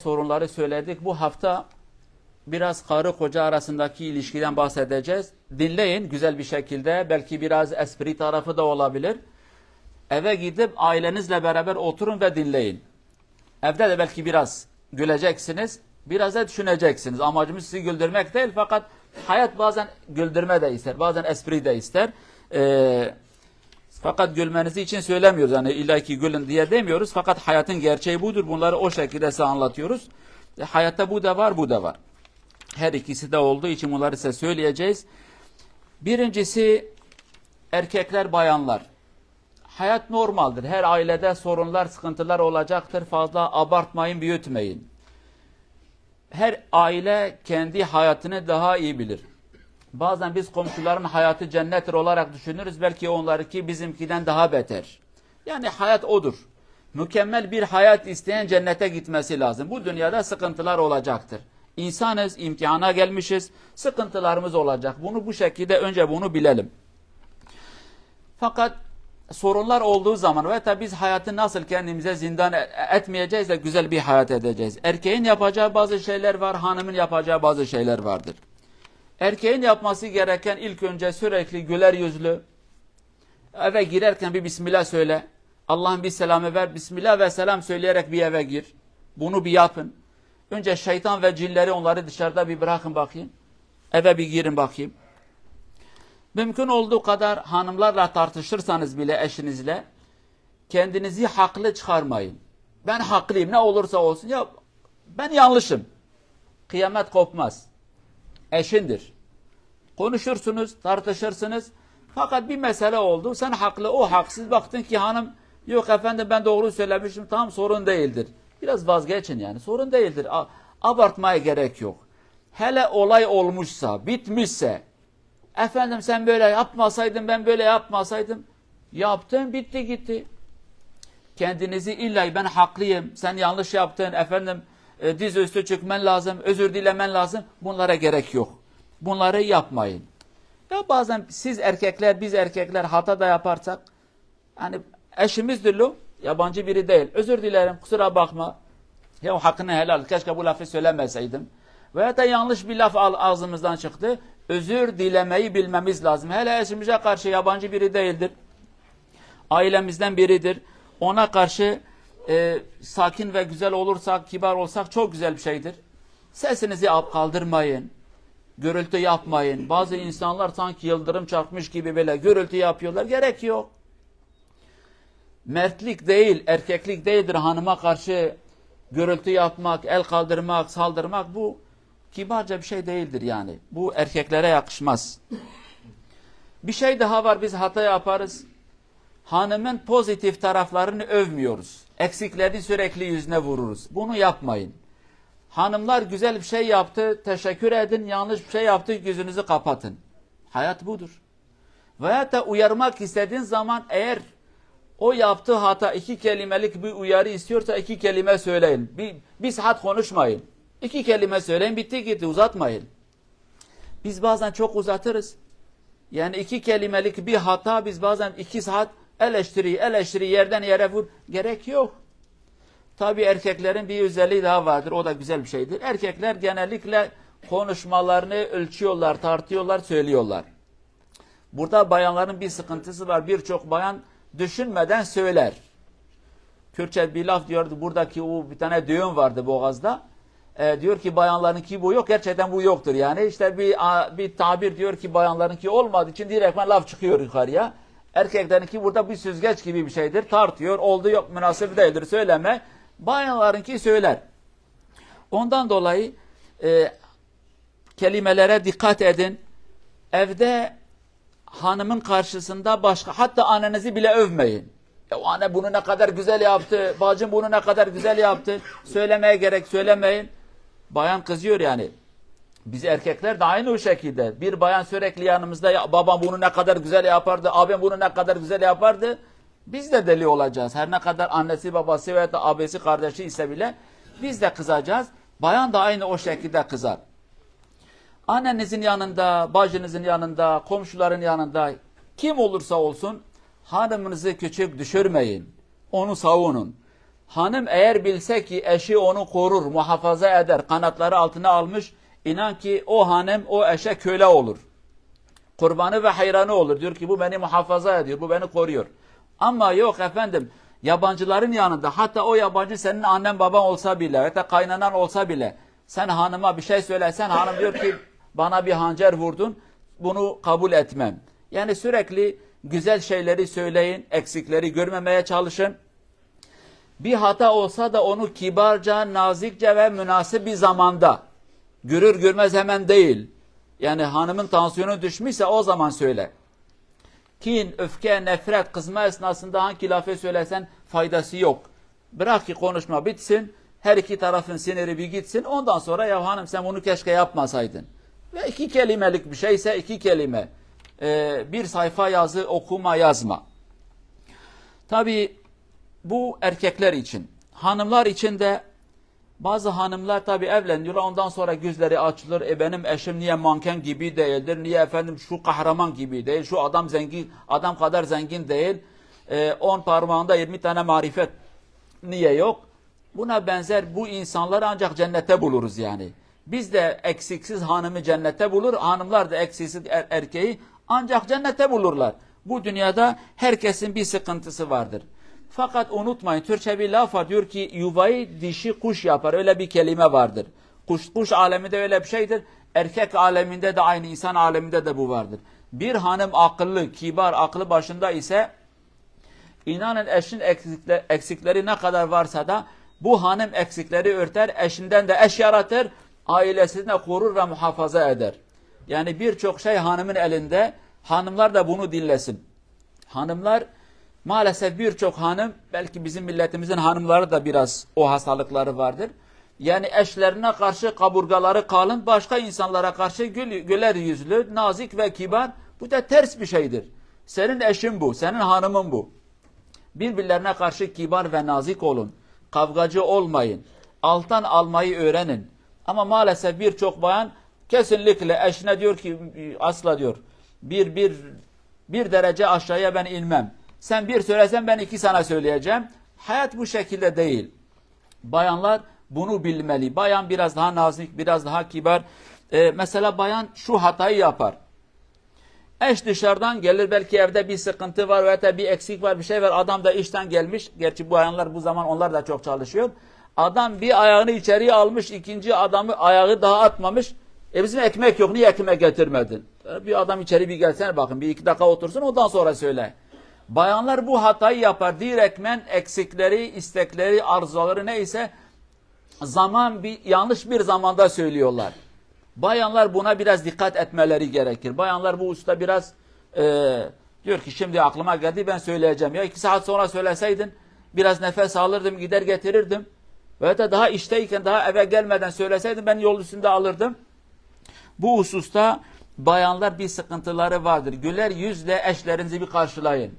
sorunları söyledik. Bu hafta biraz karı koca arasındaki ilişkiden bahsedeceğiz. Dinleyin güzel bir şekilde. Belki biraz espri tarafı da olabilir. Eve gidip ailenizle beraber oturun ve dinleyin. Evde de belki biraz güleceksiniz. Biraz da düşüneceksiniz. Amacımız sizi güldürmek değil, fakat hayat bazen güldürme de ister. Bazen espri de ister. Fakat gülmenizi için söylemiyoruz. Yani illa ki gülün diye demiyoruz. Fakat hayatın gerçeği budur. Bunları o şekilde size anlatıyoruz. Hayatta bu da var, bu da var. Her ikisi de olduğu için bunları size söyleyeceğiz. Birincisi, erkekler, bayanlar. Hayat normaldir. Her ailede sorunlar, sıkıntılar olacaktır. Fazla abartmayın, büyütmeyin. Her aile kendi hayatını daha iyi bilir. Bazen biz komşuların hayatı cennettir olarak düşünürüz. Belki onlarınki bizimkiden daha beter. Yani hayat odur. Mükemmel bir hayat isteyen cennete gitmesi lazım. Bu dünyada sıkıntılar olacaktır. İnsanız, imtihana gelmişiz. Sıkıntılarımız olacak. Bunu bu şekilde önce bunu bilelim. Fakat sorunlar olduğu zaman ve tabi biz hayatı nasıl kendimize zindan etmeyeceğiz de güzel bir hayat edeceğiz. Erkeğin yapacağı bazı şeyler var, hanımın yapacağı bazı şeyler vardır. Erkeğin yapması gereken ilk önce sürekli güler yüzlü, eve girerken bir Bismillah söyle. Allah'ın bir selamı ver. Bismillah ve selam söyleyerek bir eve gir. Bunu bir yapın. Önce şeytan ve cinleri, onları dışarıda bir bırakın bakayım. Eve bir girin bakayım. Mümkün olduğu kadar hanımlarla tartışırsanız bile eşinizle kendinizi haklı çıkarmayın. Ben haklıyım, ne olursa olsun. Ya ben yanlışım. Kıyamet kopmaz. Eşindir. Konuşursunuz, tartışırsınız. Fakat bir mesele oldu. Sen haklı, o haksız. Baktın ki hanım, yok efendim ben doğru söylemişim. Tamam, sorun değildir. Biraz vazgeçin yani. Sorun değildir. Abartmaya gerek yok. Hele olay olmuşsa, bitmişse, efendim sen böyle yapmasaydın, ben böyle yapmasaydım. Yaptın, bitti gitti. Kendinizi illa ben haklıyım, sen yanlış yaptın, efendim diz üstü çıkman lazım, özür dilemen lazım. Bunlara gerek yok. Bunları yapmayın. Ya bazen siz erkekler, biz erkekler hata da yaparsak, hani eşimizdir lo, yabancı biri değil. Özür dilerim, kusura bakma. Ya hakkını helal, keşke bu lafı söylemeseydim. Veya da yanlış bir laf ağzımızdan çıktı. Özür dilemeyi bilmemiz lazım. Hele eşimize karşı yabancı biri değildir. Ailemizden biridir. Ona karşı sakin ve güzel olursak, kibar olsak çok güzel bir şeydir. Sesinizi kaldırmayın. Gürültü yapmayın. Bazı insanlar sanki yıldırım çarpmış gibi böyle gürültü yapıyorlar. Gerek yok. Mertlik değil, erkeklik değildir hanıma karşı gürültü yapmak, el kaldırmak, saldırmak. Bu kibarca bir şey değildir yani. Bu erkeklere yakışmaz. Bir şey daha var, biz hata yaparız. Hanımın pozitif taraflarını övmüyoruz. Eksiklerini sürekli yüzüne vururuz. Bunu yapmayın. Hanımlar güzel bir şey yaptı, teşekkür edin. Yanlış bir şey yaptı, yüzünüzü kapatın. Hayat budur. Veyahut da uyarmak istediğin zaman, eğer o yaptığı hata 2 kelimelik bir uyarı istiyorsa 2 kelime söyleyin. Bir saat konuşmayın. 2 kelime söyleyin, bitti gitti, uzatmayın. Biz bazen çok uzatırız. Yani 2 kelimelik bir hata biz bazen 2 saat eleştiri yerden yere vur. Gerek yok. Tabi erkeklerin bir özelliği daha vardır. O da güzel bir şeydir. Erkekler genellikle konuşmalarını ölçüyorlar, tartıyorlar, söylüyorlar. Burada bayanların bir sıkıntısı var. Birçok bayan düşünmeden söyler. Kürtçe bir laf diyordu. Buradaki o bir tane düğün vardı Boğaz'da. Diyor ki bayanlarınki bu yok. Gerçekten bu yoktur yani. İşte bir tabir diyor ki bayanlarınki olmadığı için direktmen laf çıkıyor yukarıya. Erkeklerinki burada bir süzgeç gibi bir şeydir. Tartıyor. Oldu yok, münasip değildir, söyleme. Bayanlarınki söyler. Ondan dolayı kelimelere dikkat edin. Evde hanımın karşısında başka, hatta annenizi bile övmeyin. Ya anne bunu ne kadar güzel yaptı, bacım bunu ne kadar güzel yaptı. Söylemeye gerek, söylemeyin. Bayan kızıyor yani. Biz erkekler de aynı o şekilde. Bir bayan sürekli yanımızda, ya babam bunu ne kadar güzel yapardı, abim bunu ne kadar güzel yapardı. Biz de deli olacağız. Her ne kadar annesi, babası veya da abisi, kardeşi ise bile biz de kızacağız. Bayan da aynı o şekilde kızar. Annenizin yanında, bacınızın yanında, komşuların yanında kim olursa olsun hanımınızı küçük düşürmeyin. Onu savunun. Hanım eğer bilse ki eşi onu korur, muhafaza eder, kanatları altına almış, inan ki o hanım o eşe köle olur. Kurbanı ve hayranı olur. Diyor ki bu beni muhafaza ediyor, bu beni koruyor. Ama yok efendim, yabancıların yanında, hatta o yabancı senin annen baban olsa bile, hatta kaynanan olsa bile, sen hanıma bir şey söylesen, hanım diyor ki bana bir hançer vurdun, bunu kabul etmem. Yani sürekli güzel şeyleri söyleyin, eksikleri görmemeye çalışın. Bir hata olsa da onu kibarca, nazikçe ve münasip bir zamanda, görür görmez hemen değil. Yani hanımın tansiyonu düşmüşse o zaman söyle. Kin, öfke, nefret, kızma esnasında hangi lafı söylesen faydası yok. Bırak ki konuşma bitsin, her iki tarafın siniri bir gitsin, ondan sonra ya hanım sen bunu keşke yapmasaydın. Ve 2 kelimelik bir şeyse 2 kelime. Bir sayfa yazı okuma yazma. Tabi bu erkekler için. Hanımlar için de bazı hanımlar tabi evleniyorlar, ondan sonra gözleri açılır. Benim eşim niye manken gibi değildir? Niye efendim şu kahraman gibi değil? Şu adam zengin, adam kadar zengin değil. 10 parmağında 20 tane marifet niye yok? Buna benzer bu insanları ancak cennette buluruz yani. Biz de eksiksiz hanımı cennette bulur, hanımlar da eksiksiz erkeği ancak cennette bulurlar. Bu dünyada herkesin bir sıkıntısı vardır. Fakat unutmayın, Türkçe bir laf var, diyor ki yuvayı dişi kuş yapar, öyle bir kelime vardır. Kuş aleminde öyle bir şeydir, erkek aleminde de aynı, insan aleminde de bu vardır. Bir hanım akıllı, kibar, aklı başında ise, inanın eşin eksikleri ne kadar varsa da bu hanım eksikleri örter, eşinden de eş yaratır, ailesini de korur ve muhafaza eder. Yani birçok şey hanımın elinde, hanımlar da bunu dinlesin. Hanımlar, maalesef birçok hanım, belki bizim milletimizin hanımları da biraz o hastalıkları vardır. Yani eşlerine karşı kaburgaları kalın, başka insanlara karşı güler yüzlü, nazik ve kibar. Bu da ters bir şeydir. Senin eşin bu, senin hanımın bu. Birbirlerine karşı kibar ve nazik olun. Kavgacı olmayın. Alttan almayı öğrenin. Ama maalesef birçok bayan kesinlikle eşine diyor ki asla diyor bir derece aşağıya ben inmem. Sen bir söylesen ben 2 sana söyleyeceğim. Hayat bu şekilde değil. Bayanlar bunu bilmeli. Bayan biraz daha nazik, biraz daha kibar. Mesela bayan şu hatayı yapar. Eş dışarıdan gelir, belki evde bir sıkıntı var veya bir eksik var, bir şey var. Adam da işten gelmiş. Gerçi bu bayanlar bu zaman onlar da çok çalışıyor. Adam bir ayağını içeriye almış, ikinci adamı ayağı daha atmamış. Bizim ekmek yok, niye ekmek getirmedin? Bir adam içeri bir gelsene bakın, bir 2 dakika otursun, ondan sonra söyle. Bayanlar bu hatayı yapar. Direktmen eksikleri, istekleri, arzuları neyse yanlış bir zamanda söylüyorlar. Bayanlar buna biraz dikkat etmeleri gerekir. Bayanlar bu usta biraz diyor ki şimdi aklıma geldi, ben söyleyeceğim. Ya 2 saat sonra söyleseydin biraz nefes alırdım, gider getirirdim. Veya da daha işteyken, daha eve gelmeden söyleseydin ben yol üstünde alırdım. Bu hususta bayanlar bir sıkıntıları vardır. Güler yüzle eşlerinizi bir karşılayın.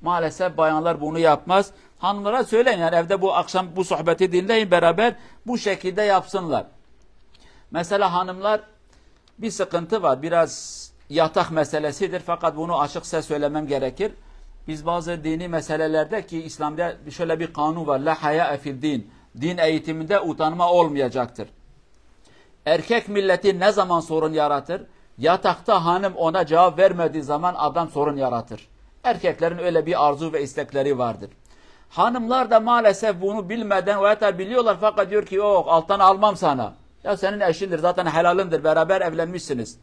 Maalesef bayanlar bunu yapmaz. Hanımlara söyleyin, yani evde bu akşam bu sohbeti dinleyin, beraber bu şekilde yapsınlar. Mesela hanımlar bir sıkıntı var, biraz yatak meselesidir, fakat bunu açıkça söylemem gerekir. Biz bazı dini meselelerde ki İslam'da şöyle bir kanun var, la haya fil din, din eğitiminde utanma olmayacaktır. Erkek milleti ne zaman sorun yaratır? Yatakta hanım ona cevap vermediği zaman adam sorun yaratır. Erkeklerin öyle bir arzu ve istekleri vardır. Hanımlar da maalesef bunu bilmeden veya da biliyorlar, fakat diyor ki yok, alttan almam sana. Ya senin eşindir, zaten helalindir, beraber evlenmişsiniz.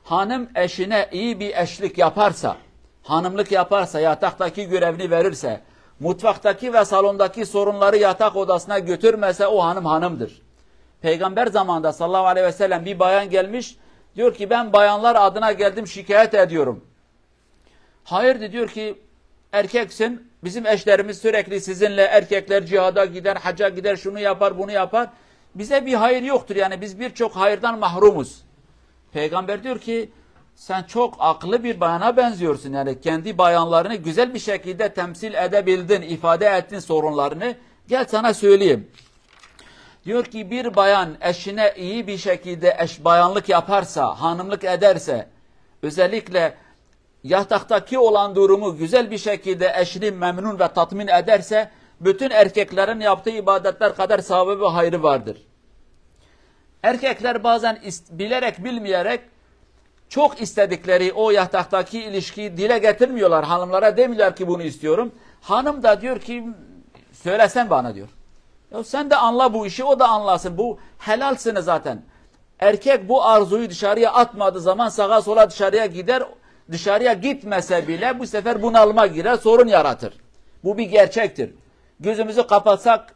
Hanım eşine iyi bir eşlik yaparsa, hanımlık yaparsa, yataktaki görevini verirse, mutfaktaki ve salondaki sorunları yatak odasına götürmese o hanım hanımdır. Peygamber zamanında sallallahu aleyhi ve sellem bir bayan gelmiş, diyor ki ben bayanlar adına geldim, şikayet ediyorum. Hayır diyor ki erkeksin, bizim eşlerimiz sürekli sizinle, erkekler cihada gider, hacca gider, şunu yapar, bunu yapar. Bize bir hayır yoktur, yani biz birçok hayırdan mahrumuz. Peygamber diyor ki sen çok akıllı bir bayana benziyorsun, yani kendi bayanlarını güzel bir şekilde temsil edebildin, ifade ettin sorunlarını, gel sana söyleyeyim. Diyor ki bir bayan eşine iyi bir şekilde bayanlık yaparsa, hanımlık ederse, özellikle yataktaki olan durumu güzel bir şekilde eşini memnun ve tatmin ederse, bütün erkeklerin yaptığı ibadetler kadar sevabı ve hayrı vardır. Erkekler bazen bilerek bilmeyerek çok istedikleri o yataktaki ilişkiyi dile getirmiyorlar. Hanımlara demiyorlar ki bunu istiyorum. Hanım da diyor ki söylesen bana diyor. Ya sen de anla bu işi, o da anlasın. Bu helalsiniz zaten. Erkek bu arzuyu dışarıya atmadığı zaman sağa sola dışarıya gider. Dışarıya gitmese bile bu sefer bunalıma girer, sorun yaratır. Bu bir gerçektir. Gözümüzü kapatsak,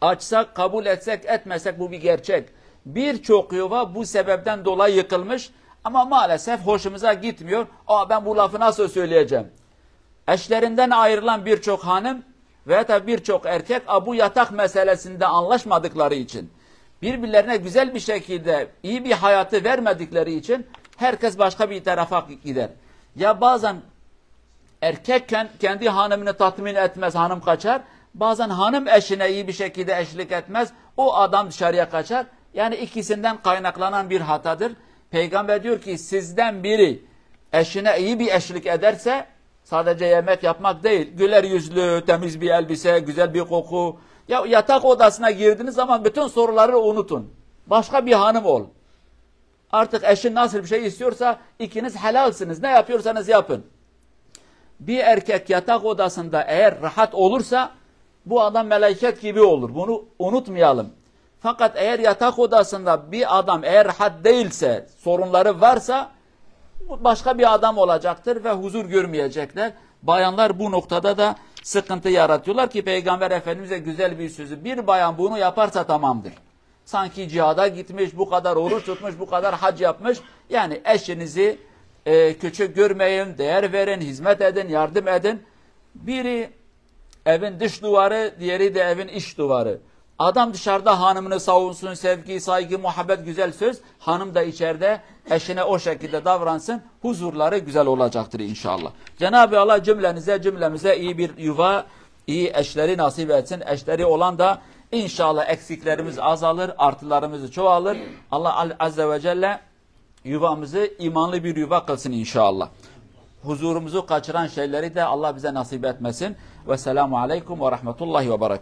açsak, kabul etsek, etmesek bu bir gerçek. Birçok yuva bu sebepten dolayı yıkılmış ama maalesef hoşumuza gitmiyor. Ben bu lafı nasıl söyleyeceğim? Eşlerinden ayrılan birçok hanım veya da birçok erkek bu yatak meselesinde anlaşmadıkları için, birbirlerine güzel bir şekilde iyi bir hayatı vermedikleri için herkes başka bir tarafa gider. Ya bazen erkek kendi hanımını tatmin etmez, hanım kaçar. Bazen hanım eşine iyi bir şekilde eşlik etmez, o adam dışarıya kaçar. Yani ikisinden kaynaklanan bir hatadır. Peygamber diyor ki sizden biri eşine iyi bir eşlik ederse, sadece yemek yapmak değil, güler yüzlü, temiz bir elbise, güzel bir koku. Ya yatak odasına girdiğiniz zaman bütün soruları unutun. Başka bir hanım ol. Artık eşin nasıl bir şey istiyorsa ikiniz helalsiniz. Ne yapıyorsanız yapın. Bir erkek yatak odasında eğer rahat olursa bu adam meleket gibi olur. Bunu unutmayalım. Fakat eğer yatak odasında bir adam eğer rahat değilse, sorunları varsa başka bir adam olacaktır ve huzur görmeyecekler. Bayanlar bu noktada da sıkıntı yaratıyorlar ki Peygamber Efendimiz'e güzel bir sözü. Bir bayan bunu yaparsa tamamdır. Sanki cihada gitmiş, bu kadar oruç tutmuş, bu kadar hac yapmış. Yani eşinizi küçük görmeyin, değer verin, hizmet edin, yardım edin. Biri evin dış duvarı, diğeri de evin iç duvarı. Adam dışarıda hanımını savunsun, sevgi, saygı, muhabbet, güzel söz. Hanım da içeride eşine o şekilde davransın. Huzurları güzel olacaktır inşallah. Cenab-ı Allah cümlemize iyi bir yuva, iyi eşleri nasip etsin. Eşleri olan da inşallah eksiklerimiz azalır, artılarımız çoğalır. Allah Azze ve Celle yuvamızı imanlı bir yuva kılsın inşallah. Huzurumuzu kaçıran şeyleri de Allah bize nasip etmesin. Vesselamu aleyküm ve rahmetullahi ve berekatuhu.